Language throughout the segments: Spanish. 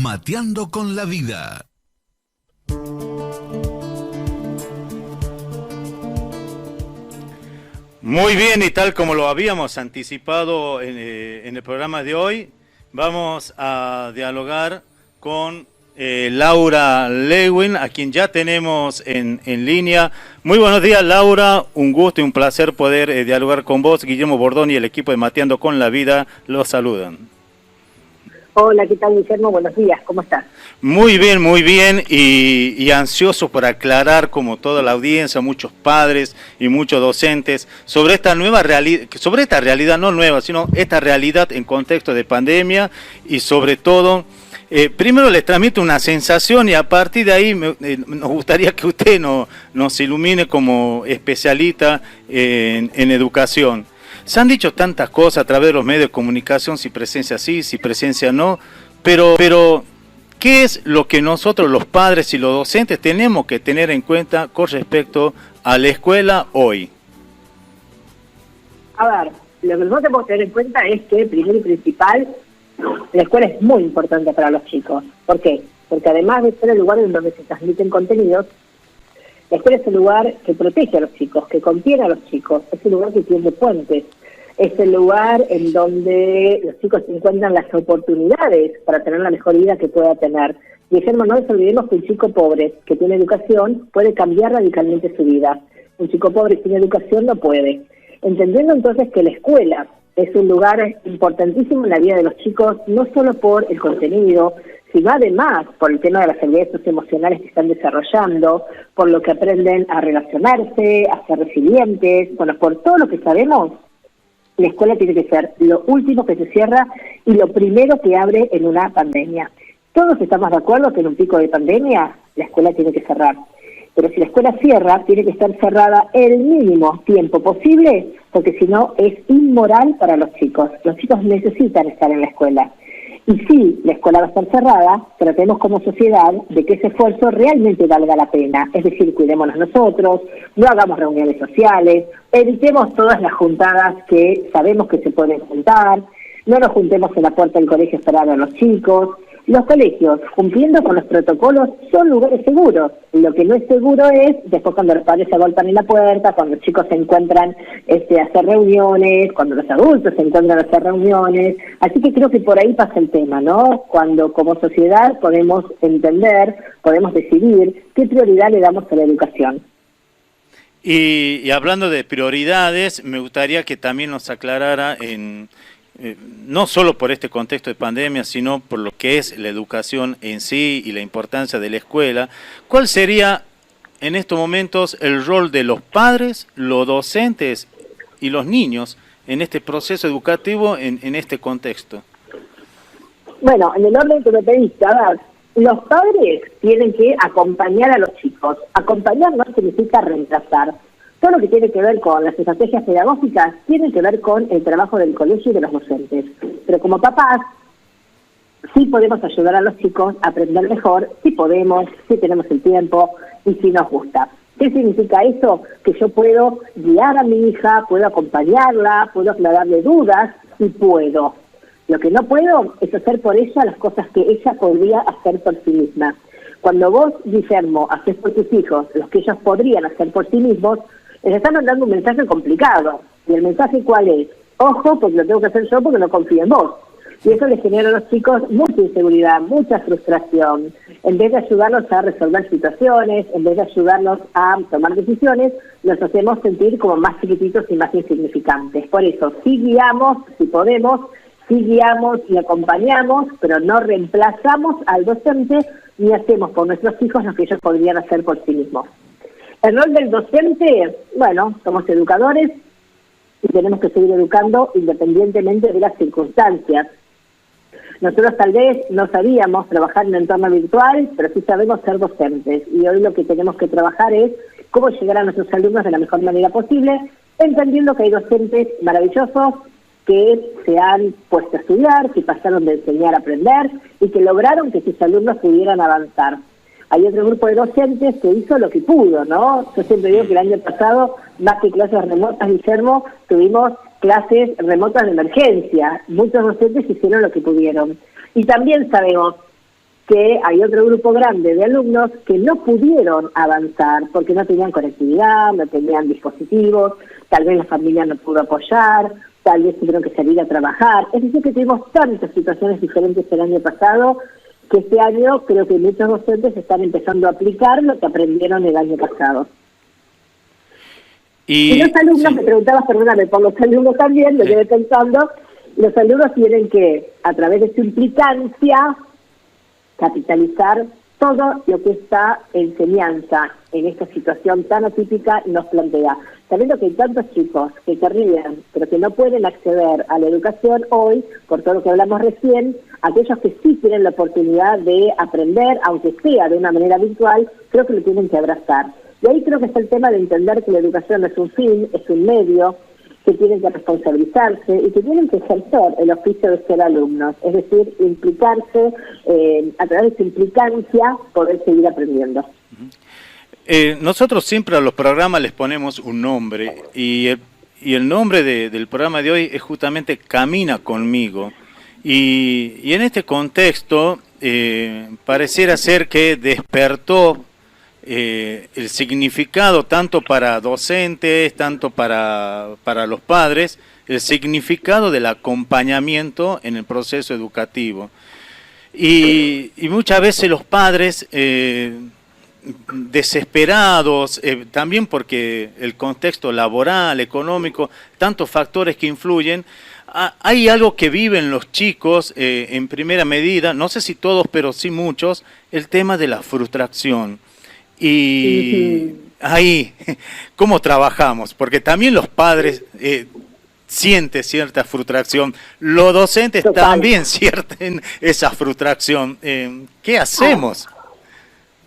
Mateando con la vida. Muy bien, y tal como lo habíamos anticipado en el programa de hoy, vamos a dialogar con Laura Lewin, a quien ya tenemos en línea. Muy buenos días, Laura, un gusto y un placer poder dialogar con vos. Guillermo Bordón y el equipo de Mateando con la Vida los saludan. Hola, ¿qué tal, Guillermo? Buenos días, ¿cómo estás? Muy bien, y ansioso por aclarar, como toda la audiencia, muchos padres y muchos docentes, sobre esta nueva realidad, sobre esta realidad no nueva, sino esta realidad en contexto de pandemia, y sobre todo, primero les transmito una sensación, y a partir de ahí nos gustaría que usted nos ilumine como especialista en educación. Se han dicho tantas cosas a través de los medios de comunicación, si presencia sí, si presencia no, pero ¿qué es lo que nosotros, los padres y los docentes, tenemos que tener en cuenta con respecto a la escuela hoy? A ver, lo que nosotros tenemos que tener en cuenta es que, primero y principal, la escuela es muy importante para los chicos. ¿Por qué? Porque además de ser el lugar en donde se transmiten contenidos, la escuela es el lugar que protege a los chicos, que contiene a los chicos, es el lugar que tiende puentes, es el lugar en donde los chicos encuentran las oportunidades para tener la mejor vida que pueda tener. Guillermo, no nos olvidemos que un chico pobre que tiene educación puede cambiar radicalmente su vida. Un chico pobre sin educación no puede. Entendiendo entonces que la escuela es un lugar importantísimo en la vida de los chicos, no solo por el contenido, sino además por el tema de las habilidades socioemocionales que están desarrollando, por lo que aprenden a relacionarse, a ser resilientes, bueno, por todo lo que sabemos, la escuela tiene que ser lo último que se cierra y lo primero que abre en una pandemia. Todos estamos de acuerdo que en un pico de pandemia la escuela tiene que cerrar. Pero si la escuela cierra, tiene que estar cerrada el mínimo tiempo posible, porque si no es inmoral para los chicos. Los chicos necesitan estar en la escuela. Y si la escuela va a estar cerrada, tratemos como sociedad de que ese esfuerzo realmente valga la pena. Es decir, cuidémonos nosotros, no hagamos reuniones sociales, evitemos todas las juntadas que sabemos que se pueden juntar, no nos juntemos en la puerta del colegio a esperar a los chicos. Los colegios, cumpliendo con los protocolos, son lugares seguros. Lo que no es seguro es después cuando los padres se agolpan en la puerta, cuando los chicos se encuentran a hacer reuniones, cuando los adultos se encuentran a hacer reuniones. Así que creo que por ahí pasa el tema, ¿no? Cuando como sociedad podemos entender, podemos decidir qué prioridad le damos a la educación. Y hablando de prioridades, me gustaría que también nos aclarara no solo por este contexto de pandemia, sino por lo que es la educación en sí y la importancia de la escuela, ¿cuál sería en estos momentos el rol de los padres, los docentes y los niños en este proceso educativo, en este contexto? Bueno, en el orden que me pediste, a ver, los padres tienen que acompañar a los chicos. Acompañar no significa reemplazar. Todo lo que tiene que ver con las estrategias pedagógicas tiene que ver con el trabajo del colegio y de los docentes. Pero como papás, sí podemos ayudar a los chicos a aprender mejor, si podemos, si tenemos el tiempo y si nos gusta. ¿Qué significa eso? Que yo puedo guiar a mi hija, puedo acompañarla, puedo aclararle dudas, y puedo. Lo que no puedo es hacer por ella las cosas que ella podría hacer por sí misma. Cuando vos, Guillermo, haces por tus hijos los que ellos podrían hacer por sí mismos, les están mandando un mensaje complicado. ¿Y el mensaje cuál es? Ojo, porque lo tengo que hacer yo porque no confío en vos. Y eso les genera a los chicos mucha inseguridad, mucha frustración. En vez de ayudarlos a resolver situaciones, en vez de ayudarlos a tomar decisiones, los hacemos sentir como más chiquititos y más insignificantes. Por eso, sí guiamos, si podemos, sí guiamos y acompañamos, pero no reemplazamos al docente ni hacemos por nuestros hijos lo que ellos podrían hacer por sí mismos. El rol del docente, bueno, somos educadores y tenemos que seguir educando independientemente de las circunstancias. Nosotros tal vez no sabíamos trabajar en un entorno virtual, pero sí sabemos ser docentes. Y hoy lo que tenemos que trabajar es cómo llegar a nuestros alumnos de la mejor manera posible, entendiendo que hay docentes maravillosos que se han puesto a estudiar, que pasaron de enseñar a aprender y que lograron que sus alumnos pudieran avanzar. Hay otro grupo de docentes que hizo lo que pudo, ¿no? Yo siempre digo que el año pasado, más que clases remotas, Guillermo, tuvimos clases remotas de emergencia. Muchos docentes hicieron lo que pudieron. Y también sabemos que hay otro grupo grande de alumnos que no pudieron avanzar porque no tenían conectividad, no tenían dispositivos, tal vez la familia no pudo apoyar, tal vez tuvieron que salir a trabajar. Es decir, que tuvimos tantas situaciones diferentes el año pasado que este año creo que muchos docentes están empezando a aplicar lo que aprendieron el año pasado. Y los alumnos, me preguntabas, perdóname, por los alumnos también, me quedé pensando, los alumnos tienen que, a través de su implicancia, capitalizar todo lo que esta enseñanza en esta situación tan atípica nos plantea. Sabiendo que hay tantos chicos que querrían, pero que no pueden acceder a la educación hoy, por todo lo que hablamos recién, aquellos que sí tienen la oportunidad de aprender, aunque sea de una manera virtual, creo que lo tienen que abrazar. Y ahí creo que está el tema de entender que la educación no es un fin, es un medio, que tienen que responsabilizarse y que tienen que ejercer el oficio de ser alumnos, es decir, implicarse, a través de su implicancia, poder seguir aprendiendo. Nosotros siempre a los programas les ponemos un nombre y el nombre del programa de hoy es justamente Camina Conmigo. Y en este contexto pareciera ser que despertó el significado tanto para docentes, tanto para los padres, el significado del acompañamiento en el proceso educativo. Y muchas veces los padres, desesperados, también porque el contexto laboral, económico, tantos factores que influyen, hay algo que viven los chicos en primera medida, no sé si todos, pero sí muchos, el tema de la frustración. Y ahí, ¿cómo trabajamos? Porque también los padres sienten cierta frustración, los docentes también sienten esa frustración. ¿Qué hacemos?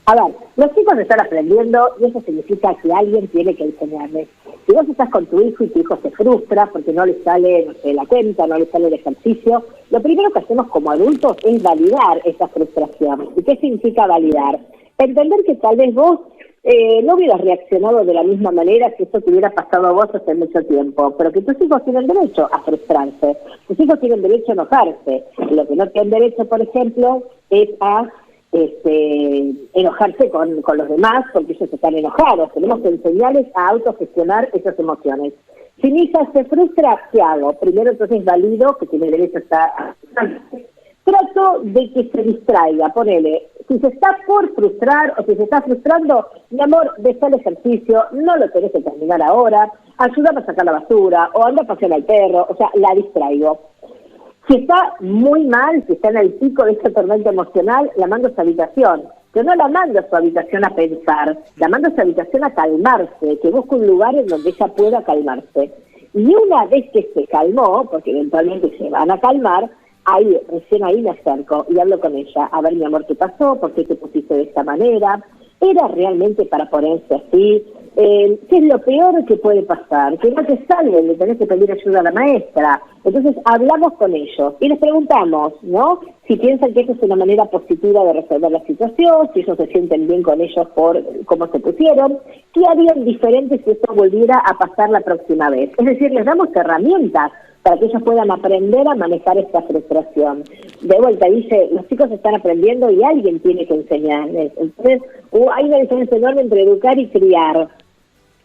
A ver, los chicos están aprendiendo y eso significa que alguien tiene que enseñarles. Si vos estás con tu hijo y tu hijo se frustra porque no le sale, no sé, la cuenta, no le sale el ejercicio, lo primero que hacemos como adultos es validar esa frustración. ¿Y qué significa validar? Entender que tal vez vos no hubieras reaccionado de la misma manera si eso te hubiera pasado a vos hace mucho tiempo, pero que tus hijos tienen derecho a frustrarse, tus hijos tienen derecho a enojarse. Lo que no tienen derecho, por ejemplo, es a enojarse con los demás porque ellos están enojados. Tenemos que enseñarles a autogestionar esas emociones. Si mi hija se frustra, ¿qué hago? Primero entonces valido que tiene derecho a estar... Trato de que se distraiga, ponele, si se está por frustrar o si se está frustrando, mi amor, deja el ejercicio, no lo tenés que terminar ahora, ayúdame a sacar la basura o anda a pasear al perro, o sea, la distraigo. Si está muy mal, si está en el pico de esa tormenta emocional, la mando a su habitación. Pero no la mando a su habitación a pensar, la mando a su habitación a calmarse, que busque un lugar en donde ella pueda calmarse. Y una vez que se calmó, porque eventualmente se van a calmar, recién ahí me acerco y hablo con ella. A ver, mi amor, ¿qué pasó? ¿Por qué te pusiste de esta manera? ¿Era realmente para ponerse así? ¿Qué es lo peor que puede pasar? Que no te sale, le tenés que pedir ayuda a la maestra. Entonces hablamos con ellos y les preguntamos, ¿no? Si piensan que esa es una manera positiva de resolver la situación, si ellos se sienten bien con ellos por cómo se pusieron, ¿qué harían diferente si esto volviera a pasar la próxima vez? Es decir, les damos herramientas para que ellos puedan aprender a manejar esta frustración. De vuelta, dice, los chicos están aprendiendo y alguien tiene que enseñarles. Entonces, hay una diferencia enorme entre educar y criar.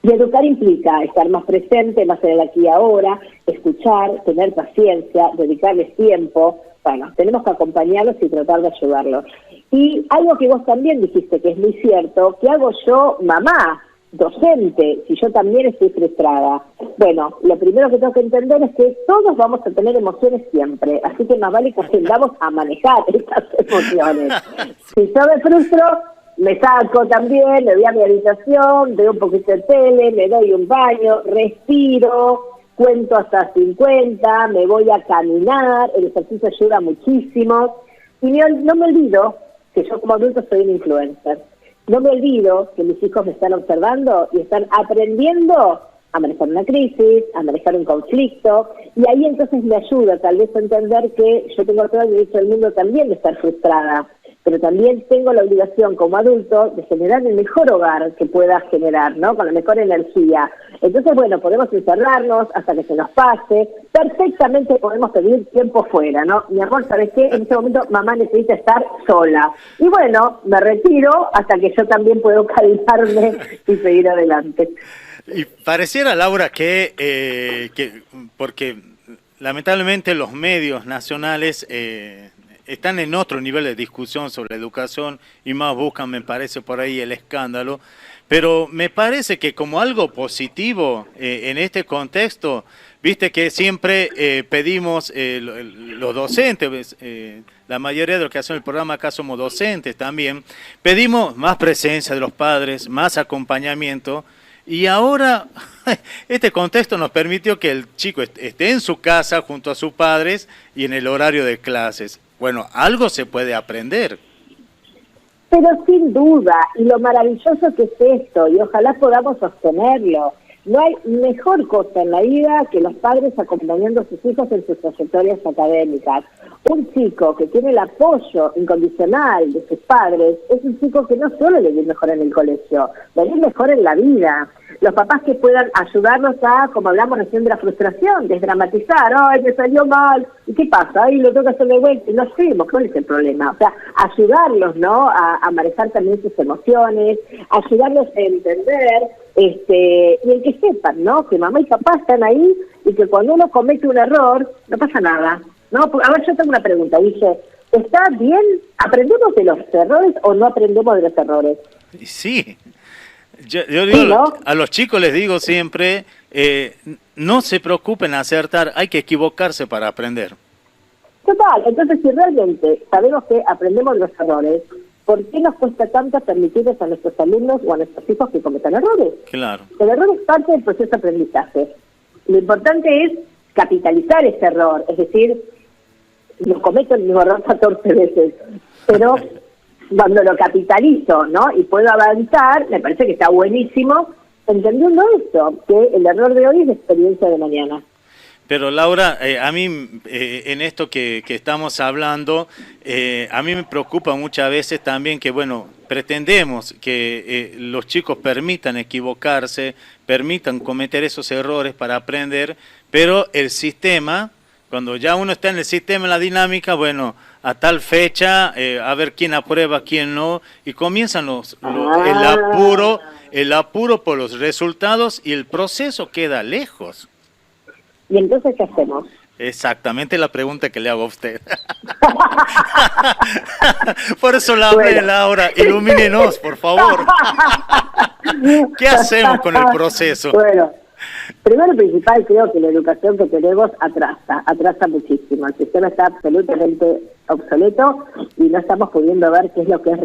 Y educar implica estar más presente, más en el aquí y ahora, escuchar, tener paciencia, dedicarles tiempo. Bueno, tenemos que acompañarlos y tratar de ayudarlos. Y algo que vos también dijiste que es muy cierto, ¿qué hago yo, mamá, docente, si yo también estoy frustrada? Bueno, lo primero que tengo que entender es que todos vamos a tener emociones siempre, así que más vale que aprendamos a manejar estas emociones. Si yo me frustro, me saco también, me voy a mi habitación, veo un poquito de tele, me doy un baño, respiro, cuento hasta 50, me voy a caminar, el ejercicio ayuda muchísimo, y no me olvido que yo como adulto soy un influencer. No me olvido que mis hijos me están observando y están aprendiendo a manejar una crisis, a manejar un conflicto, y ahí entonces me ayuda tal vez a entender que yo tengo todo el derecho del mundo también de estar frustrada, pero también tengo la obligación como adulto de generar el mejor hogar que pueda generar, ¿no? Con la mejor energía. Entonces, bueno, podemos encerrarnos hasta que se nos pase, perfectamente podemos pedir tiempo fuera, ¿no? Mi amor, ¿sabes qué? En este momento mamá necesita estar sola. Y bueno, me retiro hasta que yo también puedo calmarme y seguir adelante. Y pareciera, Laura, que porque lamentablemente los medios nacionales están en otro nivel de discusión sobre educación y más buscan, me parece, por ahí el escándalo, pero me parece que como algo positivo en este contexto, viste que siempre pedimos, los docentes, la mayoría de los que hacen el programa acá somos docentes también, pedimos más presencia de los padres, más acompañamiento. Y ahora este contexto nos permitió que el chico esté en su casa junto a sus padres y en el horario de clases. Bueno, algo se puede aprender. Pero sin duda, y lo maravilloso que es esto, y ojalá podamos sostenerlo. No hay mejor cosa en la vida que los padres acompañando a sus hijos en sus trayectorias académicas. Un chico que tiene el apoyo incondicional de sus padres es un chico que no solo le va mejor en el colegio, le va mejor en la vida. Los papás que puedan ayudarnos a, como hablamos recién de la frustración, desdramatizar, ¡ay, me salió mal! ¿Y qué pasa? ¡Ay, lo tengo que hacer de vuelta! Y no sé, ¿cuál es el problema? O sea, ayudarlos, ¿no? A manejar también sus emociones, ayudarlos a entender, y el que sepan, ¿no? Que mamá y papá están ahí y que cuando uno comete un error, no pasa nada. No, a ver, yo tengo una pregunta, dice, ¿está bien? ¿Aprendemos de los errores o no aprendemos de los errores? Sí, yo digo, sí, ¿no? A los chicos les digo siempre, no se preocupen en acertar, hay que equivocarse para aprender. Total, entonces si realmente sabemos que aprendemos de los errores, ¿por qué nos cuesta tanto permitirles a nuestros alumnos o a nuestros hijos que cometan errores? Claro. El error es parte del proceso de aprendizaje. Lo importante es capitalizar ese error, es decir, lo cometo el mismo error 14 veces, pero cuando lo capitalizo, ¿no? Y puedo avanzar, me parece que está buenísimo, entendiendo esto, que el error de hoy es la experiencia de mañana. Pero Laura, a mí en esto que estamos hablando, a mí me preocupa muchas veces también que, bueno, pretendemos que los chicos permitan equivocarse, permitan cometer esos errores para aprender, pero el sistema, cuando ya uno está en el sistema, en la dinámica, bueno, a tal fecha, a ver quién aprueba, quién no, y comienzan el apuro por los resultados y el proceso queda lejos. ¿Y entonces qué hacemos? Exactamente la pregunta que le hago a usted. Por eso la hablé, bueno. Laura, ilumínenos, por favor. ¿Qué hacemos con el proceso? Bueno, primero y principal, creo que la educación que tenemos atrasa muchísimo. El sistema está absolutamente obsoleto y no estamos pudiendo ver qué es lo que es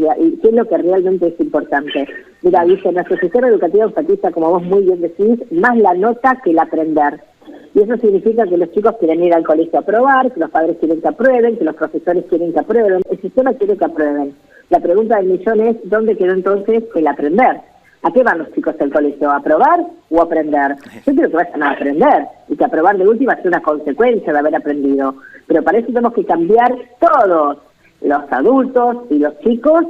realmente es importante. Mira, dice, nuestro sistema educativo enfatiza, como vos muy bien decís, más la nota que el aprender. Y eso significa que los chicos quieren ir al colegio a aprobar, que los padres quieren que aprueben, que los profesores quieren que aprueben, el sistema quiere que aprueben. La pregunta del millón es, ¿dónde quedó entonces el aprender? ¿A qué van los chicos del colegio? ¿A aprobar o a aprender? Yo quiero que vayan a aprender y que aprobar de última sea una consecuencia de haber aprendido. Pero para eso tenemos que cambiar todos, los adultos y los chicos,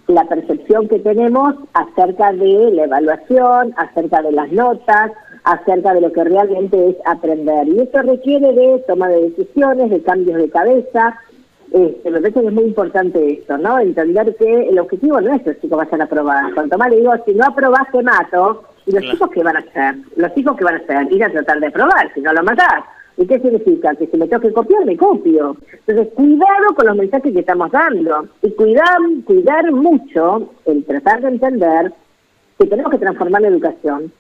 la percepción que tenemos acerca de la evaluación, acerca de las notas, acerca de lo que realmente es aprender. Y esto requiere de toma de decisiones, de cambios de cabeza. Me parece que es muy importante esto, ¿no? Entender que el objetivo no es que los chicos vayan a aprobar. Cuanto más le digo, si no aprobás te mato, ¿y los chicos qué van a hacer? Los chicos qué van a hacer, ir a tratar de aprobar, si no lo matás. ¿Y qué significa? Que si me tengo que copiar, me copio. Entonces, cuidado con los mensajes que estamos dando. Y cuidar mucho el tratar de entender que tenemos que transformar la educación.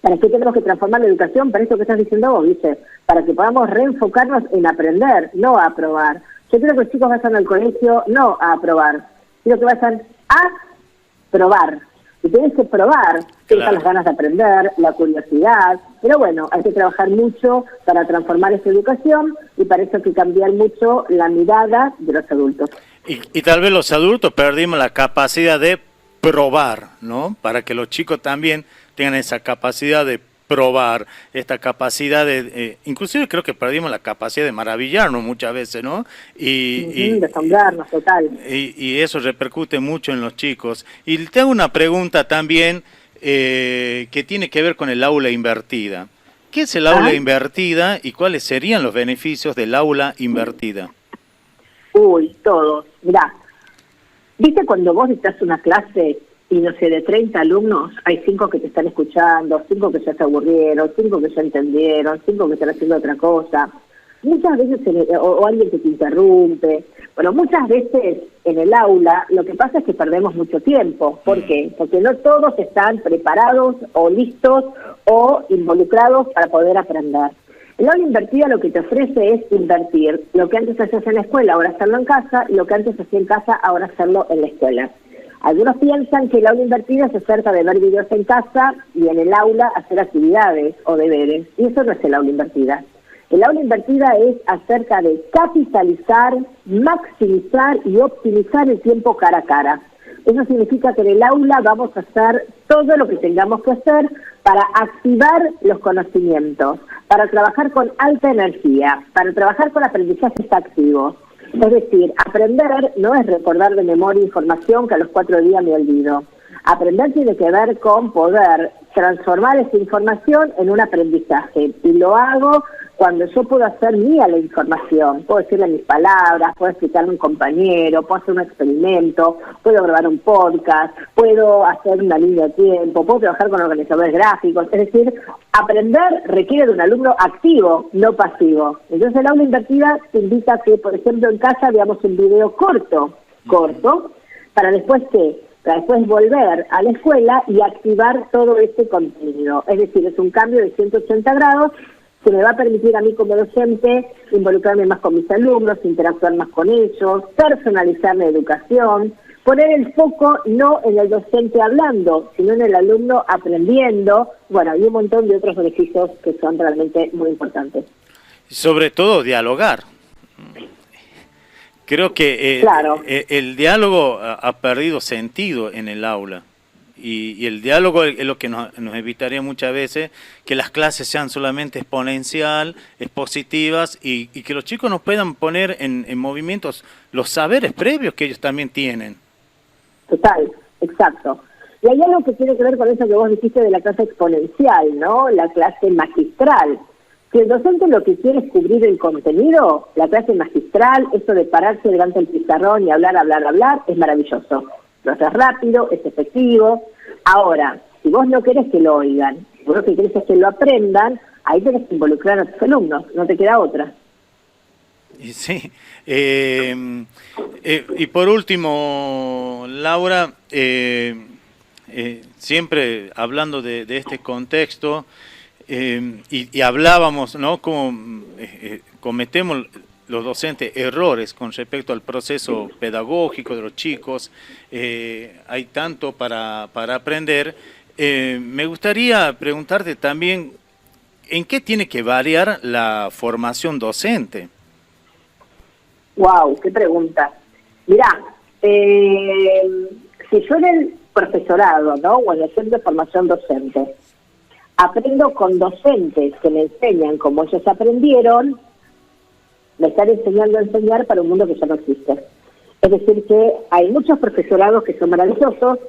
¿Para qué tenemos que transformar la educación? Para eso que estás diciendo vos, ¿viste? Para que podamos reenfocarnos en aprender, no a aprobar. Yo quiero que los chicos vayan al colegio no a aprobar, quiero que vayan a probar. Y tienes que probar, tengan las ganas de aprender, la curiosidad. Pero bueno, hay que trabajar mucho para transformar esa educación y para eso hay que cambiar mucho la mirada de los adultos. Y tal vez los adultos perdimos la capacidad de probar, ¿no? Para que los chicos también tengan esa capacidad de probar, esta capacidad de, inclusive creo que perdimos la capacidad de maravillarnos muchas veces, ¿no? De asombrarnos, total. Y eso repercute mucho en los chicos. Y tengo una pregunta también que tiene que ver con el aula invertida. ¿Qué es el aula invertida y cuáles serían los beneficios del aula invertida? Uy, todos. Mirá, ¿viste cuando vos dictás una clase y, no sé, de 30 alumnos, hay 5 que te están escuchando, 5 que ya se aburrieron, 5 que ya entendieron, 5 que están haciendo otra cosa? Muchas veces, o alguien que te interrumpe. Bueno, muchas veces en el aula lo que pasa es que perdemos mucho tiempo. ¿Por qué? Porque no todos están preparados o listos o involucrados para poder aprender. El aula invertida lo que te ofrece es invertir. Lo que antes hacías en la escuela, ahora hacerlo en casa, y lo que antes hacía en casa, ahora hacerlo en la escuela. Algunos piensan que el aula invertida se trata de ver videos en casa y en el aula hacer actividades o deberes. Y eso no es el aula invertida. El aula invertida es acerca de capitalizar, maximizar y optimizar el tiempo cara a cara. Eso significa que en el aula vamos a hacer todo lo que tengamos que hacer para activar los conocimientos, para trabajar con alta energía, para trabajar con aprendizajes activos. Es decir, aprender no es recordar de memoria información que a los 4 días me olvido. Aprender tiene que ver con poder transformar esa información en un aprendizaje. Y lo hago cuando yo puedo hacer mía la información. Puedo decirle mis palabras, puedo explicarle a un compañero, puedo hacer un experimento, puedo grabar un podcast, puedo hacer una línea de tiempo, puedo trabajar con organizadores gráficos. Es decir, aprender requiere de un alumno activo, no pasivo. Entonces el aula invertida te invita a que, por ejemplo, en casa veamos un video corto, para después ¿qué? Para después volver a la escuela y activar todo este contenido. Es decir, es un cambio de 180 grados que me va a permitir a mí como docente involucrarme más con mis alumnos, interactuar más con ellos, personalizar la educación, poner el foco no en el docente hablando, sino en el alumno aprendiendo, bueno, y un montón de otros beneficios que son realmente muy importantes. Sobre todo dialogar. Creo que claro. El diálogo ha perdido sentido en el aula y el diálogo es lo que nos evitaría muchas veces que las clases sean solamente expositivas y que los chicos nos puedan poner en movimientos los saberes previos que ellos también tienen. Total, exacto. Y hay algo que tiene que ver con eso que vos dijiste de la clase exponencial, ¿no? La clase magistral. Si el docente lo que quiere es cubrir el contenido, la clase magistral, eso de pararse delante del pizarrón y hablar, es maravilloso. Lo haces rápido, es efectivo. Ahora, si vos no querés que lo oigan, si vos lo que querés es que lo aprendan, ahí tenés que involucrar a tus alumnos, no te queda otra. Sí. Y por último, Laura, siempre hablando de este contexto, y hablábamos, ¿no?, cómo cometemos los docentes errores con respecto al proceso pedagógico de los chicos. Hay tanto para aprender. Me gustaría preguntarte también, ¿en qué tiene que variar la formación docente? Wow, qué pregunta. Mirá, si yo en el profesorado, ¿no?, o en el centro de formación docente, aprendo con docentes que me enseñan como ellos aprendieron, me están enseñando a enseñar para un mundo que ya no existe. Es decir, que hay muchos profesorados que son maravillosos,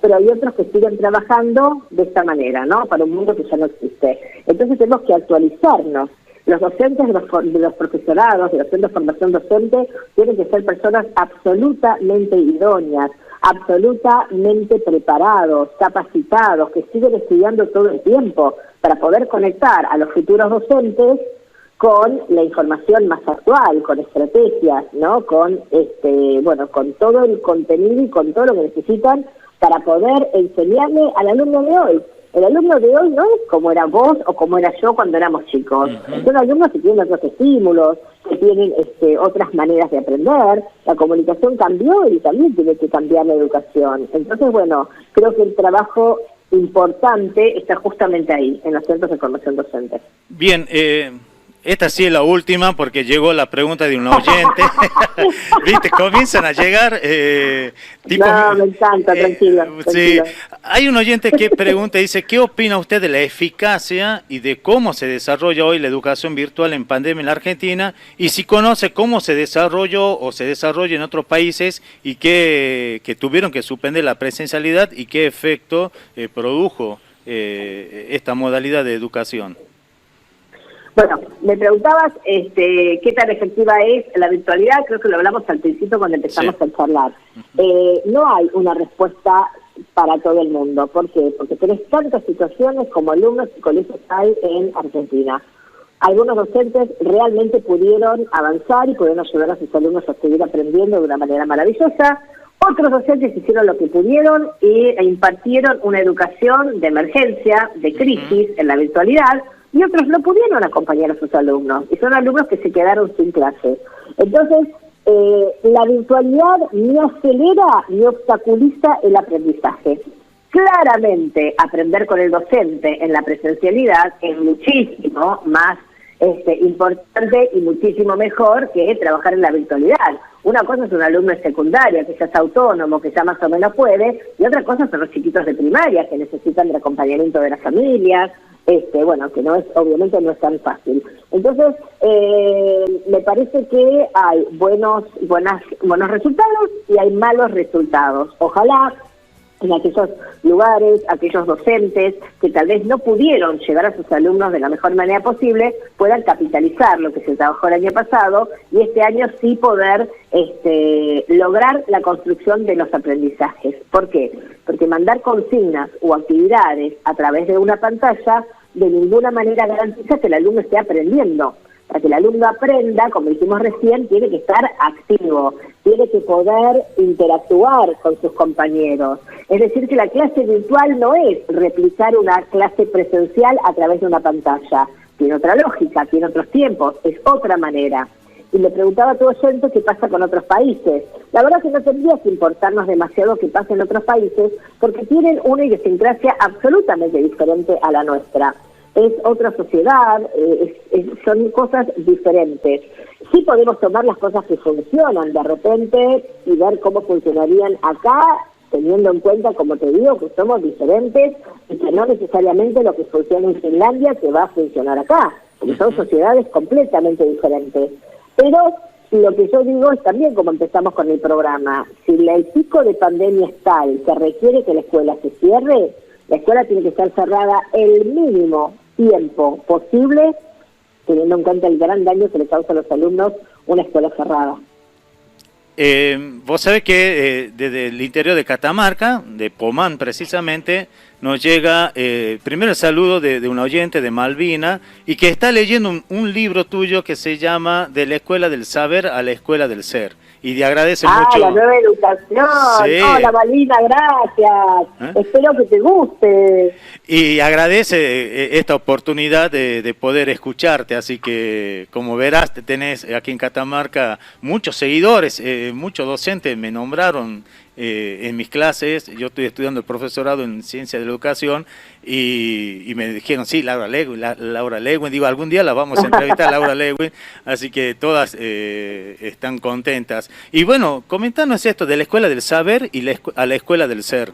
pero hay otros que siguen trabajando de esta manera, ¿no?, para un mundo que ya no existe. Entonces tenemos que actualizarnos. Los docentes de los profesorados, de los centros de formación docente, tienen que ser personas absolutamente idóneas, absolutamente preparados, capacitados, que siguen estudiando todo el tiempo para poder conectar a los futuros docentes con la información más actual, con estrategias, ¿no?, con con todo el contenido y con todo lo que necesitan para poder enseñarle al alumno de hoy. El alumno de hoy no es como era vos o como era yo cuando éramos chicos. Son alumnos que tienen otros estímulos, que tienen otras maneras de aprender. La comunicación cambió y también tiene que cambiar la educación. Entonces, bueno, creo que el trabajo importante está justamente ahí, en los centros de formación docente. Bien, Esta sí es la última porque llegó la pregunta de un oyente. ¿Viste? Comienzan a llegar... tipo, no, me encanta, tranquilo. Sí. Hay un oyente que pregunta, dice, ¿qué opina usted de la eficacia y de cómo se desarrolla hoy la educación virtual en pandemia en la Argentina? Y si conoce cómo se desarrolló o se desarrolla en otros países y que tuvieron que suspender la presencialidad y qué efecto produjo esta modalidad de educación. Bueno, me preguntabas qué tan efectiva es la virtualidad, creo que lo hablamos al principio cuando empezamos a charlar. No hay una respuesta para todo el mundo. ¿Por qué? Porque tenés tantas situaciones como alumnos y colegios hay en Argentina. Algunos docentes realmente pudieron avanzar y pudieron ayudar a sus alumnos a seguir aprendiendo de una manera maravillosa. Otros docentes hicieron lo que pudieron e impartieron una educación de emergencia, de crisis en la virtualidad, y otros no pudieron acompañar a sus alumnos, y son alumnos que se quedaron sin clase. Entonces, la virtualidad ni acelera ni obstaculiza el aprendizaje. Claramente, aprender con el docente en la presencialidad es muchísimo más importante y muchísimo mejor que trabajar en la virtualidad. Una cosa es un alumno de secundaria que ya es autónomo, que ya más o menos puede, y otra cosa son los chiquitos de primaria que necesitan del acompañamiento de las familias, bueno, que no es, obviamente no es tan fácil. Entonces, me parece que hay buenos resultados y hay malos resultados. Ojalá en aquellos lugares, aquellos docentes que tal vez no pudieron llegar a sus alumnos de la mejor manera posible, puedan capitalizar lo que se trabajó el año pasado y este año sí poder lograr la construcción de los aprendizajes. ¿Por qué? Porque mandar consignas o actividades a través de una pantalla de ninguna manera garantiza que el alumno esté aprendiendo. Para que el alumno aprenda, como dijimos recién, tiene que estar activo, tiene que poder interactuar con sus compañeros. Es decir, que la clase virtual no es replicar una clase presencial a través de una pantalla. Tiene otra lógica, tiene otros tiempos, es otra manera. Y le preguntaba a tu oyente qué pasa con otros países. La verdad es que no tendría que importarnos demasiado qué pasa en otros países, porque tienen una idiosincrasia absolutamente diferente a la nuestra. Es otra sociedad, son cosas diferentes. Sí podemos tomar las cosas que funcionan de repente y ver cómo funcionarían acá, teniendo en cuenta, como te digo, que somos diferentes y que no necesariamente lo que funciona en Finlandia te va a funcionar acá, porque son sociedades completamente diferentes. Pero lo que yo digo es también, como empezamos con el programa, si el pico de pandemia es tal que requiere que la escuela se cierre, la escuela tiene que estar cerrada el mínimo tiempo posible, teniendo en cuenta el gran daño que le causa a los alumnos una escuela cerrada. Vos sabés que desde el interior de Catamarca, de Pomán precisamente, nos llega primero el saludo de un oyente de Malvina y que está leyendo un libro tuyo que se llama De la Escuela del Saber a la Escuela del Ser. Y te agradece mucho. La nueva educación. Sí. Hola, Malvina, gracias. Espero que te guste. Y agradece esta oportunidad de poder escucharte. Así que, como verás, tenés aquí en Catamarca muchos seguidores, muchos docentes me nombraron en mis clases. Yo estoy estudiando el profesorado en Ciencia de la Educación y me dijeron, sí, Laura Lewin, digo, algún día la vamos a entrevistar a Laura Lewin, así que todas están contentas. Y bueno, comentanos esto de la Escuela del Saber y a la Escuela del Ser.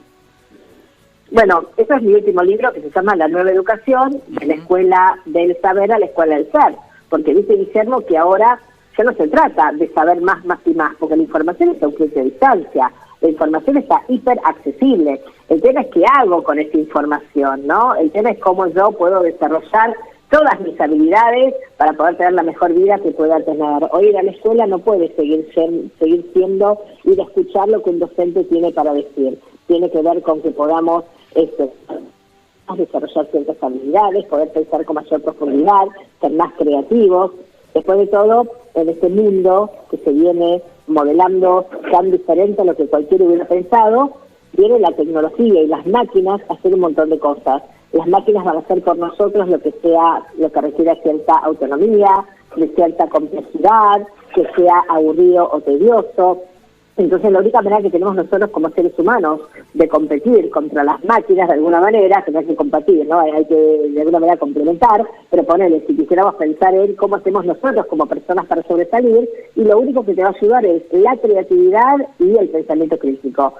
Bueno, ese es mi último libro que se llama La Nueva Educación, de la Escuela del Saber a la Escuela del Ser, porque dice Guillermo que ahora ya no se trata de saber más y más, porque la información está a un clic de distancia. La información está hiper accesible. El tema es qué hago con esta información, ¿no? El tema es cómo yo puedo desarrollar todas mis habilidades para poder tener la mejor vida que pueda tener. Hoy ir a la escuela no puede seguir siendo ir a escuchar lo que un docente tiene para decir. Tiene que ver con que podamos desarrollar ciertas habilidades, poder pensar con mayor profundidad, ser más creativos. Después de todo, en este mundo que se viene modelando tan diferente a lo que cualquiera hubiera pensado, viene la tecnología y las máquinas a hacer un montón de cosas. Las máquinas van a hacer por nosotros lo que requiera cierta autonomía, de cierta complejidad, que sea aburrido o tedioso. Entonces la única manera que tenemos nosotros como seres humanos de competir contra las máquinas de alguna manera, que no hay que competir, ¿no? Hay que de alguna manera complementar, pero ponele, si quisiéramos pensar en cómo hacemos nosotros como personas para sobresalir, y lo único que te va a ayudar es la creatividad y el pensamiento crítico,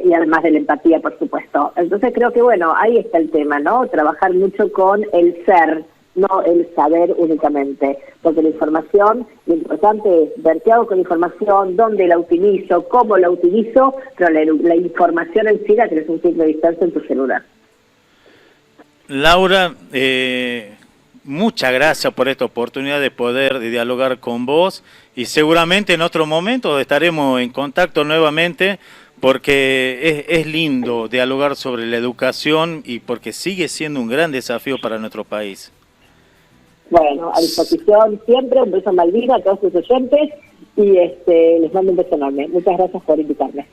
y además de la empatía, por supuesto. Entonces creo que, bueno, ahí está el tema, ¿no? Trabajar mucho con el ser, no el saber únicamente, porque la información, lo importante es ver qué hago con la información, dónde la utilizo, cómo la utilizo, pero la información en sí la tenés un signo de distancia en tu celular. Laura, muchas gracias por esta oportunidad de poder dialogar con vos, y seguramente en otro momento estaremos en contacto nuevamente, porque es lindo dialogar sobre la educación y porque sigue siendo un gran desafío para nuestro país. Bueno, a disposición siempre, un beso a Malvina, a todos sus oyentes, y les mando un beso enorme. Muchas gracias por invitarme.